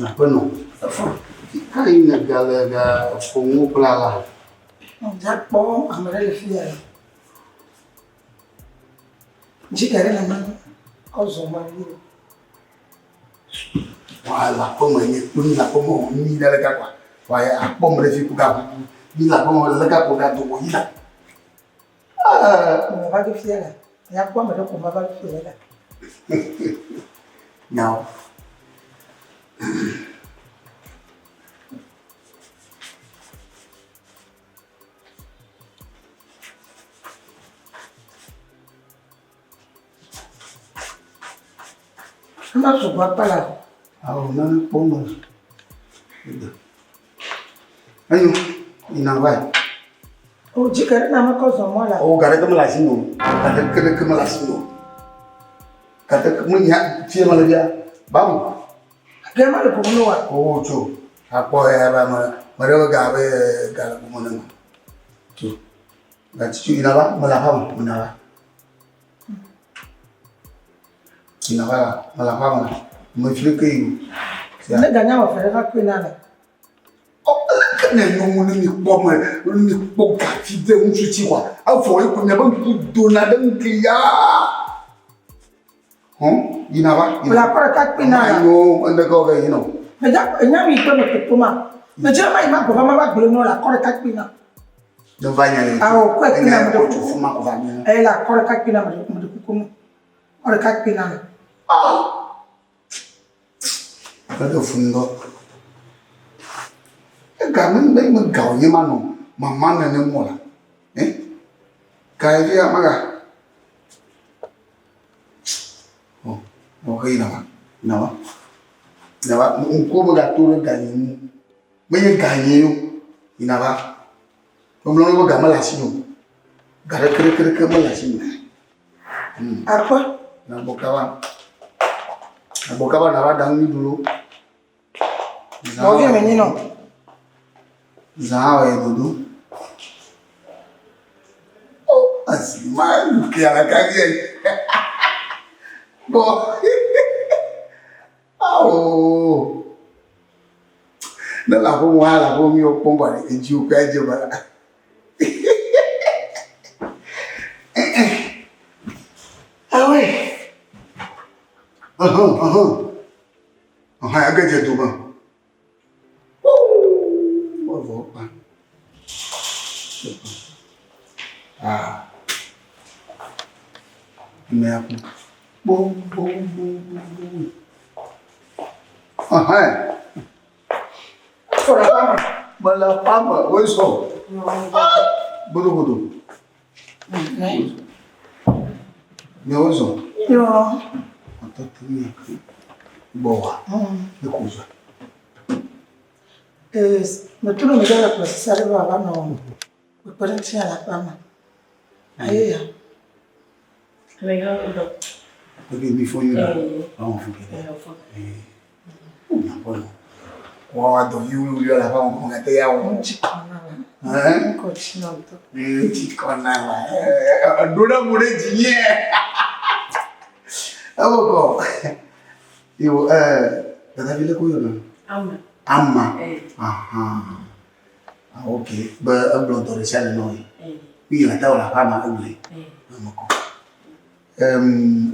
Apa no? Ai na galera fogo para lá. Já bom, amarelo filha. Diga na mão, aos homens. Wala po mwenye kunila po mo ni dalaka kwa. Waya akpo mrefi kuga. Bila po mo dalaka kuga to yila. Mo va de fiela. Ya kwa me ko ma va de fiela. Now. Não sou para Ah, não pomos. Ayo, ina vai. O diga na ma ko zo mo la. O gara kama lasino. Kata kama lasino. Kata munya tie malabia. Bamu. Ga ma ko no wa. Oh, cho. Apo ya ba ma ga be ga ko mo na. Cho. Ga chi ina ba malapam ina ba. Ina ba malapam. Mo flike yu. Ne ganya wa fere ka kwina na. Ne no ni po mo ni po ka fi de unchu chi kwa. Afo e ko ne ba ku do na dan kiya. Ina ba? La para ka kwina na. Ayo, anda ko ga ino. Me ja nya mi to me to ma. Me ja mai ma ko ma ba gbele no la ko ka kwina. No va nya. Ah, o ko kwina me ko tu fuma ko va nya. La ko ka kwina me ko mo. O ka kwina. Ada fundo. Gamen bai mun gawo ni mano. Mama na ne mola. Kai dia maga. Oh, okay na ba. Na ba? Na ba ko mo ga to ganyi. Menye ganyi yo. Ina ba? Ko mo no ga mala sino. Gara kere mala sino. Apa? Na bokawa. Na bokawa na ba dang ni dulu. Mo vi menino. Zawa ya dudu. Oh, asima luki ala kage. Bo. Oh. Na la po wala po mi opomba ni eju ka je ba. Awe. Aga je tu ba. Ah, me aku, bom. Malah pama, oiso. Bodo. Me oiso. Yo. Atau tu aku, bawa. Ikuza. Mtu ndo mjala processor baba no. Kuparentia la pama. Ayeya. Legal ndo. Okay, before you don't forget. Wow, do you la pama con ate ya o. Ko chino to. Chikona wa. Dura mure jinye. Aboko. Yo dada vile ko yo. Amma. Aha. Ah, okay. Ba ablo to resale noi. Pi la taw la fama ugli. Amako.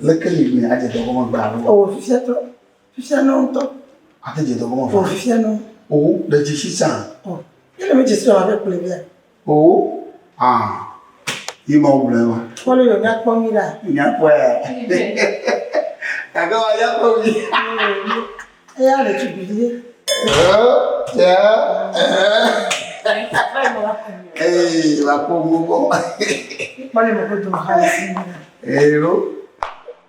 Lekali ni aje to ko ba. Oh, fia no to. Ate je to ko Oh, fia no. Oh, da ji shi san. Oh. Ile me je so avec le bien. Oh. Ah. Ima problema. Polo yo nya kwa mira. Nya kwa. Akawa ya kwa mi. Ya le tu bilie. La pongo bo. Pale mo ko do hali. Lo.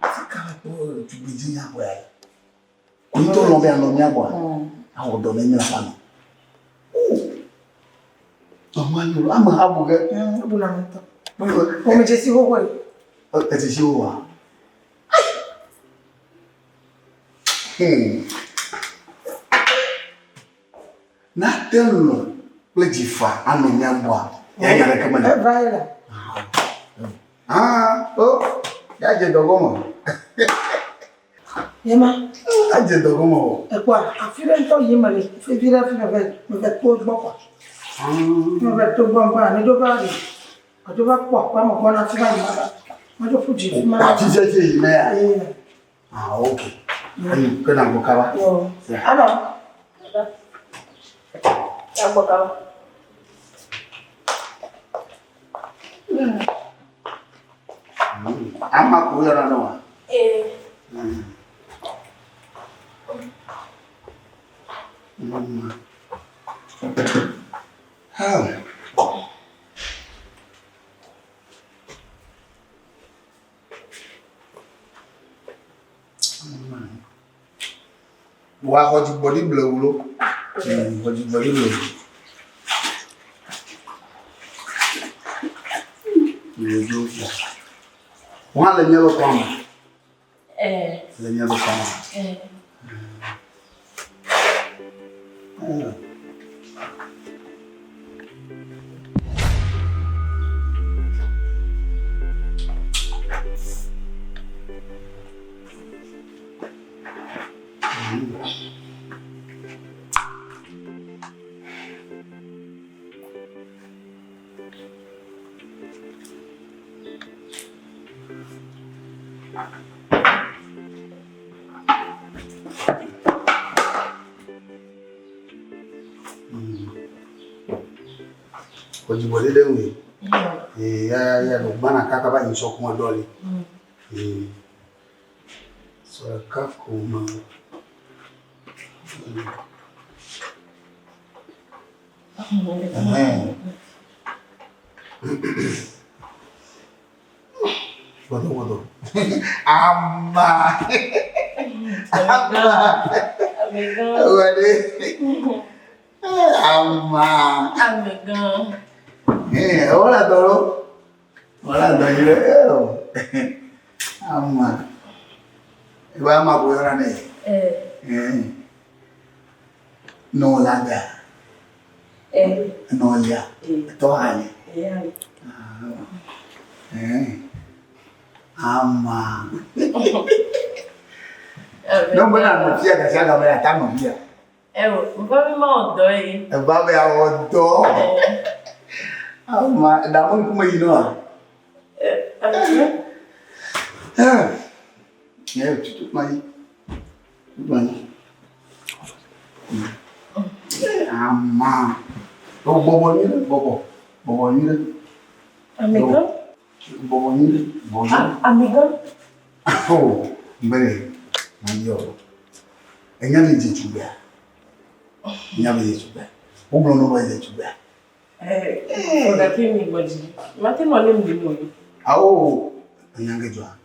Sikala po tu bidinya kwa. Kunto lo bia no nya kwa. Awo do me la fama. Amanyo ama habu ga. Bula mto. O me je si ho kwa. Ati si ho wa. Na telo plejifa ano nyambwa ya yale kama ni vaila oh ya je dogomo Yema. Aje to como. E quoi? Afile nto yemale. Fe vira fe me to boko. Me ve to bomba ni do ba ri. Ajo ba po pa mo bona fi ba ma. Ma do fuji ma. Ah, ti se yi me ya. Ah, okay. Ayo, kana go kawa. Yo. Ano. Ya go kawa. Ama ko yara no. Wa ko ti body blow lo. Ko ti body blow. Wọ́n lè nyẹ́ ló kọ́ ọmọ. Lè nyẹ́ ló kọ́ ọmọ. Ojibole de we. Ya no bana kaka ba inso kuma dole. So ka kuma. Bodo. Amma. Wade. Amma. Hola Toro. Hola Doña. Amma. Iba ma ko yora ne. No langa. No ya. To hali. Amma. Não vai na tia que chega vai até no dia. Vai me mandar. Vai a outro. Amma, da mun kuma yi nawa. Tutu mai. Amma. Bobo ni. Amiga? Bobo ni. Amiga? Oh, mbere. Manyo. Enya ni jichuba. Ogbo no ba jichuba. Oda ke mi gboji. Mate mo le mi mo. Awo, enyange jwa.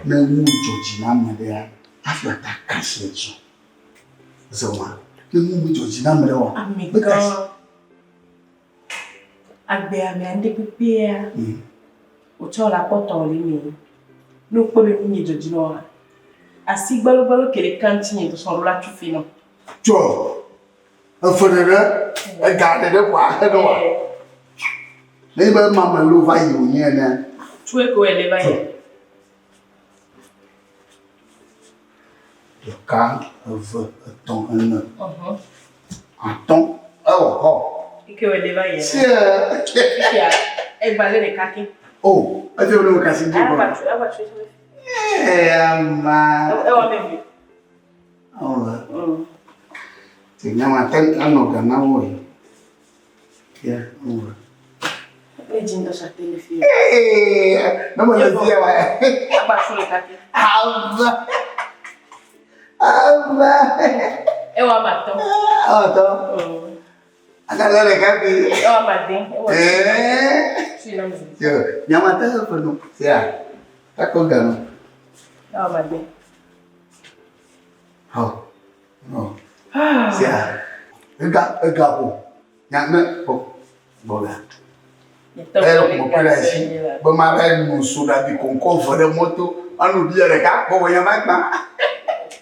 Na mu joji na mmede ya. Afia ta kashe ju. So ma, na mu joji na mmede wa. Amiga. Agbe ami ande pipi ya. O cho la poto le mi. No po le mi joji no. Asi gbalo kele kantin to so la tu fi no. Jo. Afodere, Regardez quoi, no. Neighbor mama lo va yi onye na. Tu e ko ele va yi. Le cas veut ton un. Attends. Oh. Ike o ele va yi. Si Ike e gba le kaki. Oh, a te lo kasi ndi ko. Aba tu. Amma. E wa me. Oh. Nyama ten ano gana wo. Ya, oh. Le jindo sa telefi. No mo le dia wa. Aba tu le kaki. Amma. E wa mato. To. Ada le kaki. E wa madin. Si na mzi. Yo, nyama ta ko no. Sia. Ta ko gano. E wa madin. No. Sia. Ega po. Nyame po. Bola. Ko la si. Bo ma ba no so da bi kon ko fo de moto. Anu bi re ka ko wo yama gba.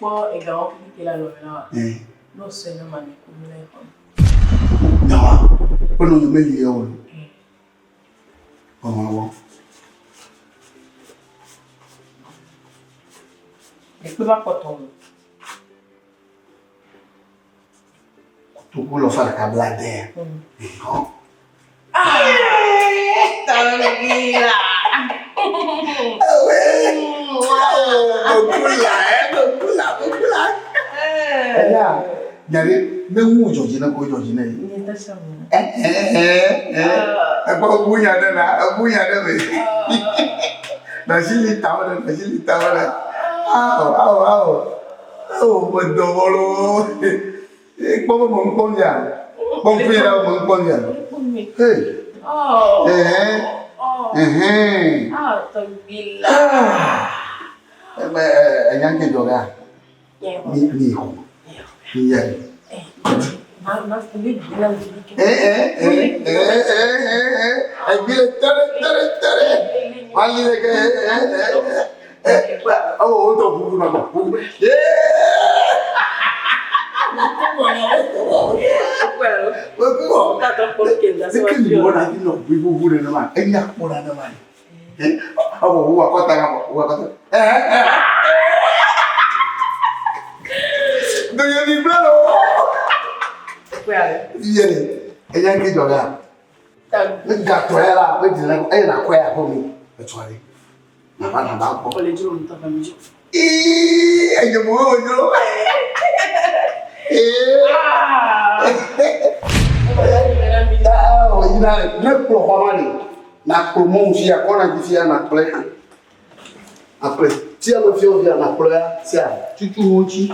Po e ga o ki la lo na. No se no mani ko mi le ko. No. Ko no me li yo. peux pas coton. Tu peux le faire comme la terre. Ah, tranquila. Beaucoup là. Nyari, mengu Georgina ko Georgina. Ni ta chamu. Apa punya ada lah, punya ada be. Nasi tahu dah. Betul bolo. Bapa mengpon ya. Mengpon ya. Hey. Tranquila. Yang ke juga. Ni ko. Iya. Mas ini bilang sedikit. Bila tere. Mali lagi. Oh, untuk buku nama. Iya ni, yang ke juga. Enggak tahu lah, betul. Nak kau ya kau ni, kecuali. Nampak. Boleh jual tak kami jual. Ayo mau. Ina prohomani na promo fia kona fia na play. Après, si on vient na play, c'est tu monti.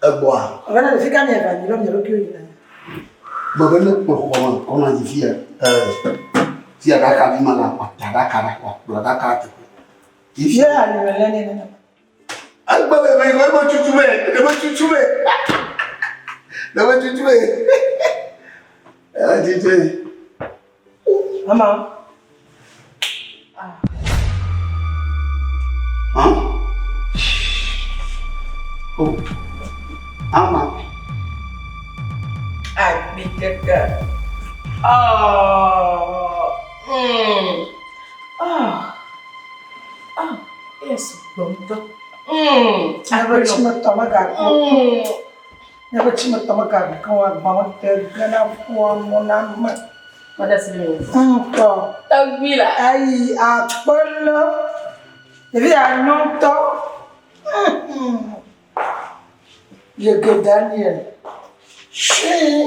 Boa. Agora fica neva, não me que eu. Babana prohomani kona fia. Si ada kami mana pada cara pada kata. Iya, ni melani. Alba mau cucu. Mama. Oh. Ama. Bigger. Yes, VONT. Never cima toma gato. Never cima toma gato. Kau agak ter gana puan monam. Mana sini? Então. Tranquila. Aí a polo. Ele não to. E o que Daniel? Sim.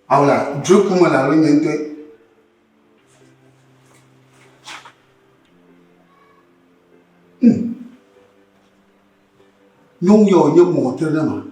Ahora, yo como la oriente. Nhung yo như một thứ đó mà.